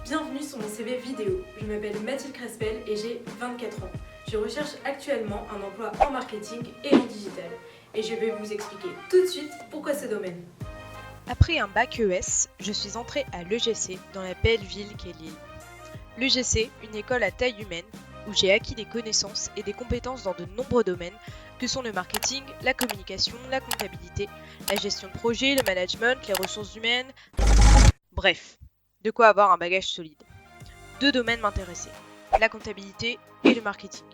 Bienvenue sur mon CV vidéo. Je m'appelle Mathilde Crespel et j'ai 24 ans. Je recherche actuellement un emploi en marketing et en digital. Et je vais vous expliquer tout de suite pourquoi ce domaine. Après un bac ES, je suis entrée à l'EGC dans la belle ville qu'est Lille. L'EGC, une école à taille humaine où j'ai acquis des connaissances et des compétences dans de nombreux domaines que sont le marketing, la communication, la comptabilité, la gestion de projet, le management, les ressources humaines, bref, de quoi avoir un bagage solide. Deux domaines m'intéressaient, la comptabilité et le marketing.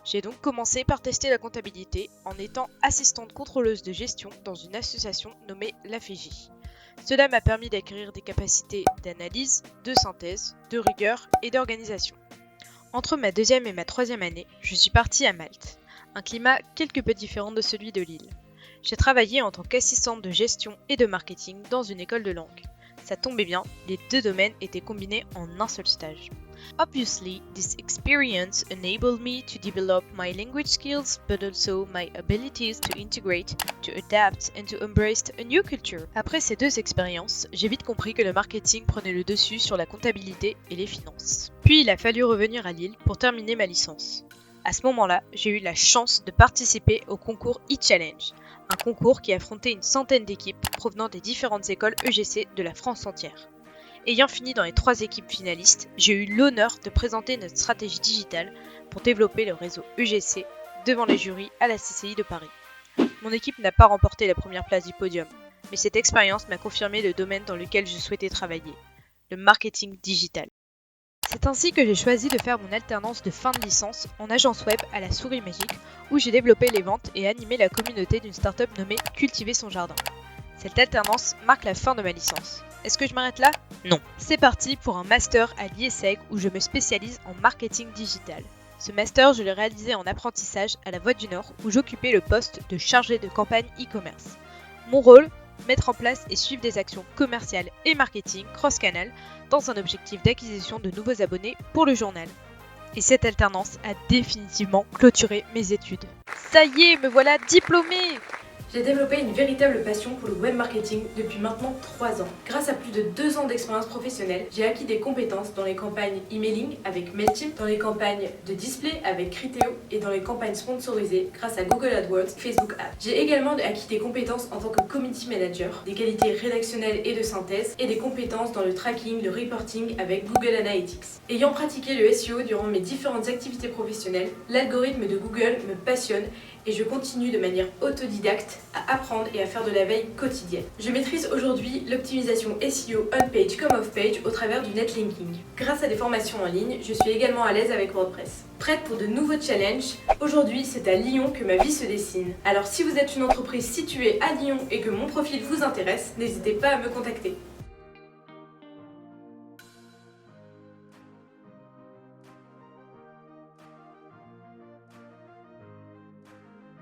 J'ai donc commencé par tester la comptabilité en étant assistante contrôleuse de gestion dans une association nommée l'AFEJ. Cela m'a permis d'acquérir des capacités d'analyse, de synthèse, de rigueur et d'organisation. Entre ma deuxième et ma troisième année, je suis partie à Malte, un climat quelque peu différent de celui de Lille. J'ai travaillé en tant qu'assistante de gestion et de marketing dans une école de langue. Ça tombait bien, les deux domaines étaient combinés en un seul stage. Obviously, this experience enabled me to develop my language skills, but also my abilities to integrate, to adapt and to embrace a new culture. Après ces deux expériences, j'ai vite compris que le marketing prenait le dessus sur la comptabilité et les finances. Puis il a fallu revenir à Lille pour terminer ma licence. À ce moment-là, j'ai eu la chance de participer au concours e-Challenge, un concours qui affrontait une centaine d'équipes provenant des différentes écoles EGC de la France entière. Ayant fini dans les 3 équipes finalistes, j'ai eu l'honneur de présenter notre stratégie digitale pour développer le réseau EGC devant les jurys à la CCI de Paris. Mon équipe n'a pas remporté la première place du podium, mais cette expérience m'a confirmé le domaine dans lequel je souhaitais travailler, le marketing digital. C'est ainsi que j'ai choisi de faire mon alternance de fin de licence en agence web à la Souris Magique, où j'ai développé les ventes et animé la communauté d'une start-up nommée Cultiver son jardin. Cette alternance marque la fin de ma licence. Est-ce que je m'arrête là? Non. C'est parti pour un master à l'IESEG où je me spécialise en marketing digital. Ce master, je l'ai réalisé en apprentissage à la Voie du Nord où j'occupais le poste de chargé de campagne e-commerce. Mon rôle, mettre en place et suivre des actions commerciales et marketing cross-canal dans un objectif d'acquisition de nouveaux abonnés pour le journal. Et cette alternance a définitivement clôturé mes études. Ça y est, me voilà diplômée! J'ai développé une véritable passion pour le web marketing depuis maintenant 3 ans. Grâce à plus de 2 ans d'expérience professionnelle, j'ai acquis des compétences dans les campagnes emailing avec Mailchimp, dans les campagnes de display avec Criteo et dans les campagnes sponsorisées grâce à Google AdWords, Facebook Ads. J'ai également acquis des compétences en tant que community manager, des qualités rédactionnelles et de synthèse et des compétences dans le tracking, le reporting avec Google Analytics. Ayant pratiqué le SEO durant mes différentes activités professionnelles, l'algorithme de Google me passionne et je continue de manière autodidacte à apprendre et à faire de la veille quotidienne. Je maîtrise aujourd'hui l'optimisation SEO on-page comme off-page au travers du netlinking. Grâce à des formations en ligne, je suis également à l'aise avec WordPress. Prête pour de nouveaux challenges? Aujourd'hui, c'est à Lyon que ma vie se dessine. Alors si vous êtes une entreprise située à Lyon et que mon profil vous intéresse, n'hésitez pas à me contacter.